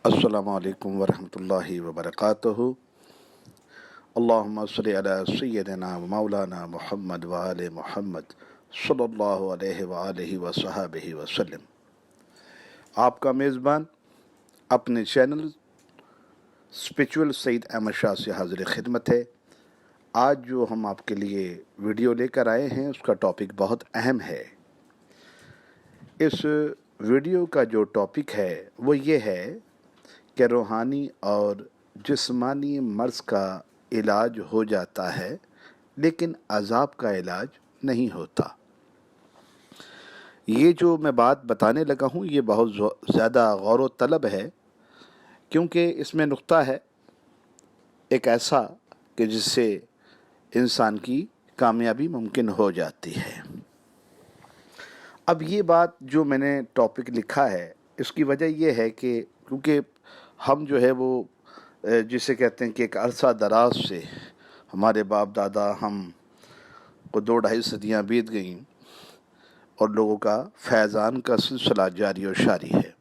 अस्सलामु अलैकुम वरहमतुल्लाहि वबरकातुहू। अल्लाहुम्मा सल्लि अला सय्यिदिना व मौलाना मुहम्मद व आले मुहम्मद सल्लल्लाहु अलैहि व आलिहि व सहाबिहि वसल्लम। आपका मेज़बान अपने चैनल स्पिरिचुअल सईद अहमद शाह से हाज़िर खिदमत है। आज जो हम आपके लिए वीडियो लेकर आए हैं उसका टॉपिक बहुत अहम है। इस वीडियो का जो टॉपिक है वो ये है कि रूहानी और जिस्मानी मर्ज़ का इलाज हो जाता है लेकिन अज़ाब का इलाज नहीं होता। ये जो मैं बात बताने लगा हूँ ये बहुत ज़्यादा गौर व तलब है, क्योंकि इसमें नुक्ता है एक ऐसा कि जिससे इंसान की कामयाबी मुमकिन हो जाती है। अब ये बात जो मैंने टॉपिक लिखा है इसकी वजह ये है कि क्योंकि हम जो है वो जिसे कहते हैं कि एक अरसा दराज से हमारे बाप दादा हम को 2-2.5 सदियाँ बीत गईं और लोगों का फैज़ान का सिलसिला जारी और शारी है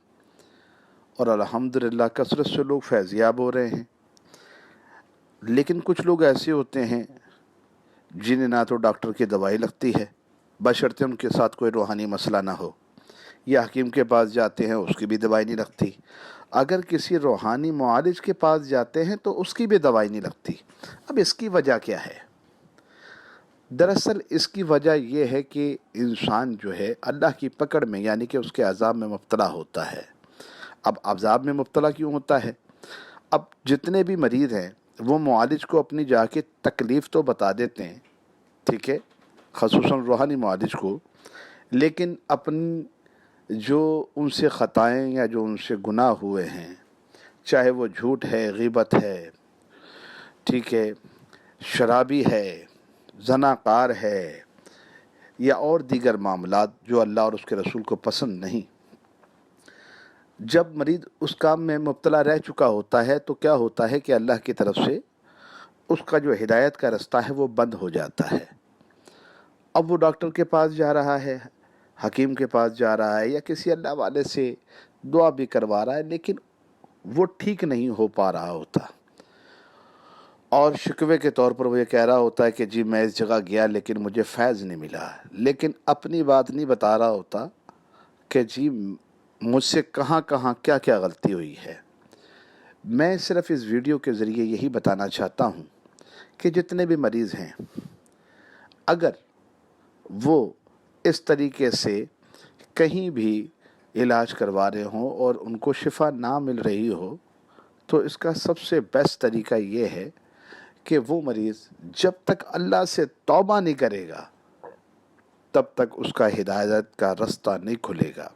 और अल्हम्दुलिल्लाह कसरत से लोग फैज़याब हो रहे हैं। लेकिन कुछ लोग ऐसे होते हैं जिन्हें ना तो डॉक्टर की दवाई लगती है बशर्ते उनके साथ कोई रूहानी मसला ना हो, या हकीम के पास जाते हैं उसकी भी दवाई नहीं लगती। अगर किसी रूहानी मुआलिज के पास जाते हैं तो उसकी भी दवाई नहीं लगती। अब इसकी वजह क्या है? दरअसल इसकी वजह यह है कि इंसान जो है अल्लाह की पकड़ में यानी कि उसके अज़ाब में मुब्तला होता है। अब अज़ाब में मुब्तला क्यों होता है? अब जितने भी मरीज़ हैं वो मुआलिज को अपनी जाके तकलीफ़ तो बता देते हैं, ठीक है, ख़ुसूसन रूहानी मुआलिज को, लेकिन अपनी जो उनसे ख़ताएँ या जो उनसे गुनाह हुए हैं, चाहे वो झूठ है, ग़ीबत है, ठीक है, शराबी है, ज़नाकार है या और दीगर मामलात जो अल्लाह और उसके रसूल को पसंद नहीं, जब मरीज़ उस काम में मुब्तला रह चुका होता है तो क्या होता है कि अल्लाह की तरफ से उसका जो हिदायत का रास्ता है वो बंद हो जाता है। अब वो डॉक्टर के पास जा रहा है, हकीम के पास जा रहा है या किसी अल्लाह वाले से दुआ भी करवा रहा है, लेकिन वो ठीक नहीं हो पा रहा होता और शिकवे के तौर पर वो ये कह रहा होता है कि जी मैं इस जगह गया लेकिन मुझे फैज़ नहीं मिला, लेकिन अपनी बात नहीं बता रहा होता कि जी मुझसे कहाँ कहाँ क्या क्या गलती हुई है। मैं सिर्फ़ इस वीडियो के ज़रिए यही बताना चाहता हूँ कि जितने भी मरीज़ हैं अगर वो इस तरीके से कहीं भी इलाज करवा रहे हों और उनको शिफा ना मिल रही हो तो इसका सबसे बेस्ट तरीका ये है कि वो मरीज़ जब तक अल्लाह से तौबा नहीं करेगा तब तक उसका हिदायत का रास्ता नहीं खुलेगा,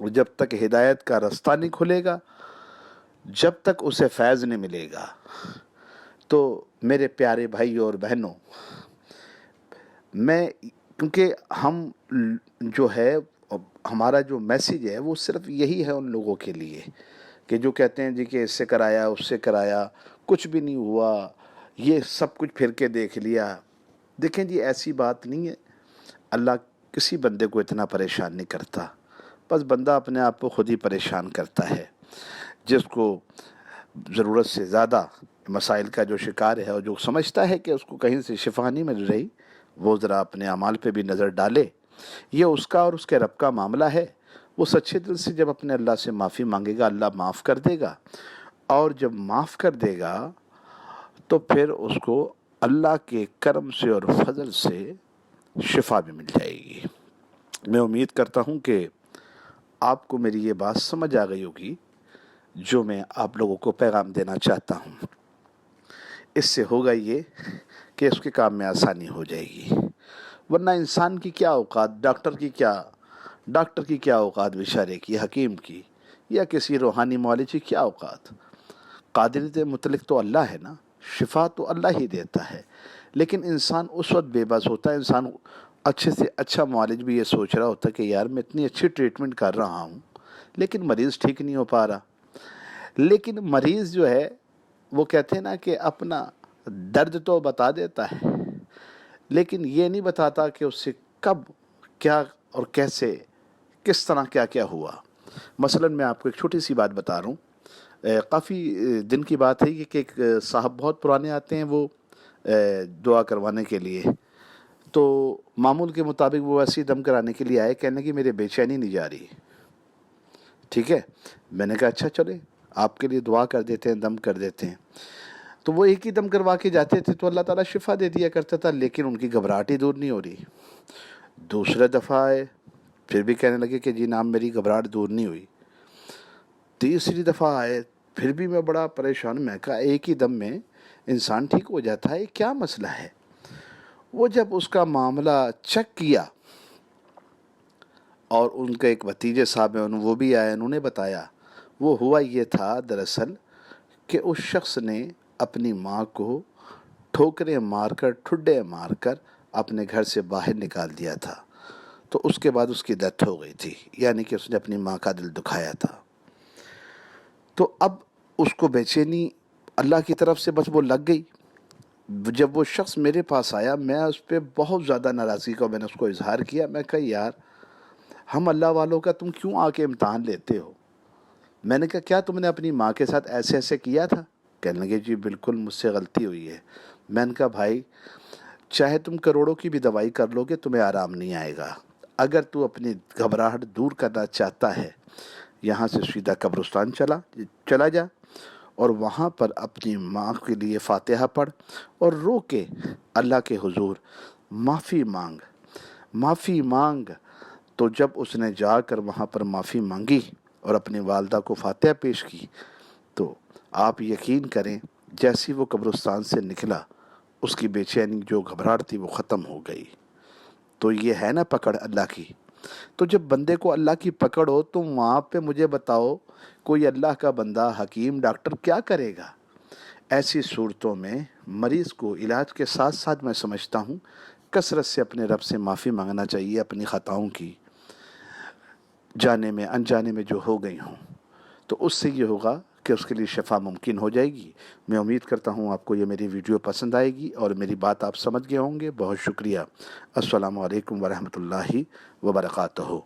और जब तक हिदायत का रास्ता नहीं खुलेगा, जब तक उसे फैज़ नहीं मिलेगा, तो मेरे प्यारे भाई और बहनों, मैं क्योंकि हम जो है हमारा जो मैसेज है वो सिर्फ यही है उन लोगों के लिए कि जो कहते हैं जी कि इससे कराया उससे कराया कुछ भी नहीं हुआ, ये सब कुछ फिर के देख लिया। देखें जी ऐसी बात नहीं है, अल्लाह किसी बंदे को इतना परेशान नहीं करता, बस बंदा अपने आप को खुद ही परेशान करता है। जिसको ज़रूरत से ज़्यादा मसाइल का जो शिकार है और जो समझता है कि उसको कहीं से शिफा नहीं मिल रही, वो ज़रा अपने अमाल पे भी नज़र डाले। ये उसका और उसके रब का मामला है। वो सच्चे दिल से जब अपने अल्लाह से माफ़ी मांगेगा अल्लाह माफ़ कर देगा, और जब माफ़ कर देगा तो फिर उसको अल्लाह के करम से और फजल से शिफा भी मिल जाएगी। मैं उम्मीद करता हूँ कि आपको मेरी ये बात समझ आ गई होगी जो मैं आप लोगों को पैगाम देना चाहता हूँ। इससे होगा ये कि उसके काम में आसानी हो जाएगी, वरना इंसान की क्या औकात, डॉक्टर की क्या औकात बेचारे की, हकीम की या किसी रूहानी मौलिज की क्या औकात। कादिरियत मुतलक तो अल्लाह है ना, शिफा तो अल्लाह ही देता है, लेकिन इंसान उस वक्त बेबस होता है। इंसान अच्छे से अच्छा मौलिज भी ये सोच रहा होता है कि यार मैं इतनी अच्छी ट्रीटमेंट कर रहा हूँ लेकिन मरीज़ ठीक नहीं हो पा रहा। लेकिन मरीज़ जो है वो कहते हैं ना कि अपना दर्द तो बता देता है लेकिन ये नहीं बताता कि उससे कब क्या और कैसे किस तरह क्या क्या हुआ। मसलन मैं आपको एक छोटी सी बात बता रहा हूँ। کافی دن کی بات ہے کہ ایک صاحب بہت پرانے آتے ہیں وہ دعا کروانے کے لیے. تو معمول کے مطابق وہ ایسی دم کرانے کے لیے آئے، کہنے کہ میرے بے چینی نہیں جا رہی. ٹھیک ہے، میں نے کہا اچھا چلے آپ کے لیے دعا کر دیتے ہیں، دم کر دیتے ہیں. تو وہ ایک ہی دم کروا کے جاتے تھے تو اللہ تعالیٰ شفا دے دیا کرتا تھا، لیکن ان کی گھبراہٹ ہی دور نہیں ہو رہی. دوسرے دفعہ آئے، پھر بھی کہنے لگے کہ جی نام میری گھبراہٹ دور نہیں ہوئی. تیسری دفعہ آئے، پھر بھی میں بڑا پریشان. میں کہا ایک ہی دم میں انسان ٹھیک ہو جاتا ہے، کیا مسئلہ ہے؟ وہ جب اس کا معاملہ چیک کیا اور ان کے ایک بھتیجے صاحب ہیں وہ بھی آئے، انہوں نے بتایا وہ ہوا یہ تھا دراصل کہ اس شخص نے اپنی ماں کو ٹھوکریں مار کر، ٹھڈے مار کر اپنے گھر سے باہر نکال دیا تھا. تو اس کے بعد اس کی ڈیتھ ہو گئی تھی، یعنی کہ اس نے اپنی ماں کا دل دکھایا تھا. تو اب اس کو بے چینی اللہ کی طرف سے بس وہ لگ گئی. جب وہ شخص میرے پاس آیا، میں اس پہ بہت زیادہ ناراضگی کا میں نے اس کو اظہار کیا. میں کہا یار ہم اللہ والوں کا تم کیوں آ کے امتحان لیتے ہو؟ میں نے کہا کیا تم نے اپنی ماں کے ساتھ ایسے ایسے کیا تھا؟ کہنے لگے جی بالکل مجھ سے غلطی ہوئی ہے. میں نے کہا بھائی چاہے تم کروڑوں کی بھی دوائی کر لو گے تمہیں آرام نہیں آئے گا. اگر تو اپنی گھبراہٹ دور کرنا چاہتا ہے، یہاں سے سیدھا قبرستان چلا جا اور وہاں پر اپنی ماں کے لیے فاتحہ پڑھ اور رو کے اللہ کے حضور معافی مانگ. تو جب اس نے جا کر وہاں پر معافی مانگی اور اپنی والدہ کو فاتحہ پیش کی، تو آپ یقین کریں جیسی وہ قبرستان سے نکلا اس کی بے چینی جو گھبراہٹ تھی وہ ختم ہو گئی. تو یہ ہے نا پکڑ اللہ کی. تو جب بندے کو اللہ کی پکڑ ہو تو وہاں پہ مجھے بتاؤ کوئی اللہ کا بندہ حکیم ڈاکٹر کیا کرے گا؟ ایسی صورتوں میں مریض کو علاج کے ساتھ ساتھ میں سمجھتا ہوں کثرت سے اپنے رب سے معافی مانگنا چاہیے اپنی خطاؤں کی، جانے میں انجانے میں جو ہو گئی ہوں. تو اس سے یہ ہوگا کہ اس کے لیے شفا ممکن ہو جائے گی. میں امید کرتا ہوں آپ کو یہ میری ویڈیو پسند آئے گی اور میری بات آپ سمجھ گئے ہوں گے. بہت شکریہ. السلام علیکم ورحمۃ اللہ وبرکاتہ.